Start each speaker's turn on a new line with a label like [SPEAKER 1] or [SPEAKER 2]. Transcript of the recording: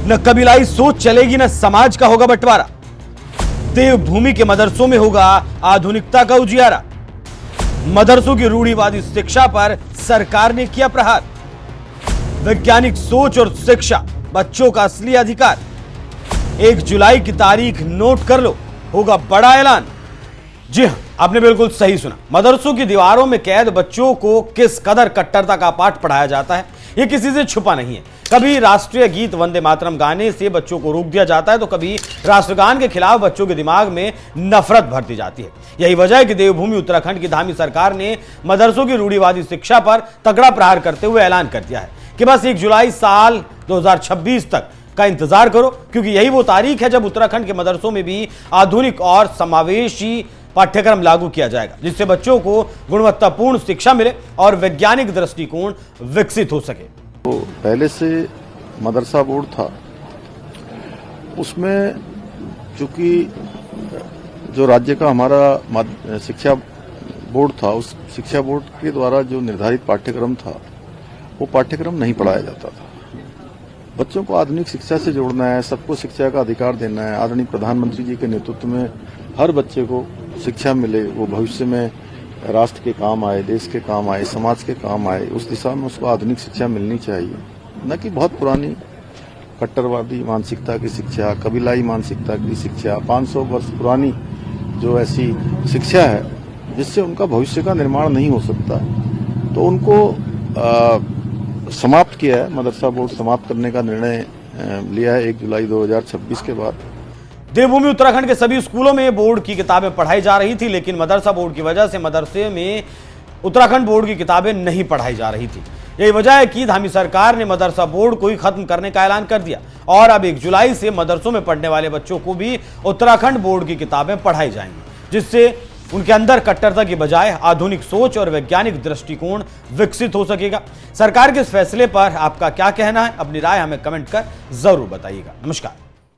[SPEAKER 1] न कबीलाई सोच चलेगी, न समाज का होगा बंटवारा। देवभूमि के मदरसों में होगा आधुनिकता का उजियारा। मदरसों की रूढ़िवादी शिक्षा पर सरकार ने किया प्रहार। वैज्ञानिक सोच और शिक्षा बच्चों का असली अधिकार। 1 जुलाई की तारीख नोट कर लो, होगा बड़ा ऐलान। जी हां, आपने बिल्कुल सही सुना। मदरसों की दीवारों में कैद बच्चों को किस कदर कट्टरता का पाठ पढ़ाया जाता है, यह किसी से छुपा नहीं है। कभी राष्ट्रीय गीत वंदे मातरम गाने से बच्चों को रोक दिया जाता है, तो कभी राष्ट्रगान के खिलाफ बच्चों के दिमाग में नफरत भर दी जाती है। यही वजह है कि देवभूमि उत्तराखंड की धामी सरकार ने मदरसों की रूढ़िवादी शिक्षा पर तगड़ा प्रहार करते हुए ऐलान कर दिया है कि बस 1 जुलाई साल 2026 तक का इंतजार करो, क्योंकि यही वो तारीख है जब उत्तराखंड के मदरसों में भी आधुनिक और समावेशी पाठ्यक्रम लागू किया जाएगा, जिससे बच्चों को गुणवत्तापूर्ण शिक्षा मिले और वैज्ञानिक दृष्टिकोण विकसित हो सके।
[SPEAKER 2] तो पहले से मदरसा बोर्ड था, उसमें चूंकि जो राज्य का हमारा शिक्षा बोर्ड था, उस शिक्षा बोर्ड के द्वारा जो निर्धारित पाठ्यक्रम था वो पाठ्यक्रम नहीं पढ़ाया जाता था। बच्चों को आधुनिक शिक्षा से जोड़ना है, सबको शिक्षा का अधिकार देना है। आदरणीय प्रधानमंत्री जी के नेतृत्व में हर बच्चे को शिक्षा मिले, वो भविष्य में राष्ट्र के काम आए, देश के काम आए, समाज के काम आए, उस दिशा में उसको आधुनिक शिक्षा मिलनी चाहिए, न कि बहुत पुरानी कट्टरवादी मानसिकता की शिक्षा, कबीलाई मानसिकता की शिक्षा, 500 वर्ष पुरानी जो ऐसी शिक्षा है जिससे उनका भविष्य का निर्माण नहीं हो सकता। तो उनको समाप्त किया है, मदरसा बोर्ड समाप्त करने का निर्णय लिया है 1 जुलाई 2026 के बाद।
[SPEAKER 1] देवभूमि उत्तराखंड के सभी स्कूलों में बोर्ड की किताबें पढ़ाई जा रही थी, लेकिन मदरसा बोर्ड की वजह से मदरसे में उत्तराखंड बोर्ड की किताबें नहीं पढ़ाई जा रही थी। यही वजह है कि धामी सरकार ने मदरसा बोर्ड को ही खत्म करने का ऐलान कर दिया और अब 1 जुलाई से मदरसों में पढ़ने वाले बच्चों को भी उत्तराखंड बोर्ड की किताबें पढ़ाई जाएंगी, जिससे उनके अंदर कट्टरता की बजाय आधुनिक सोच और वैज्ञानिक दृष्टिकोण विकसित हो सकेगा। सरकार के इस फैसले पर आपका क्या कहना है? अपनी राय हमें कमेंट कर जरूर बताइएगा। नमस्कार।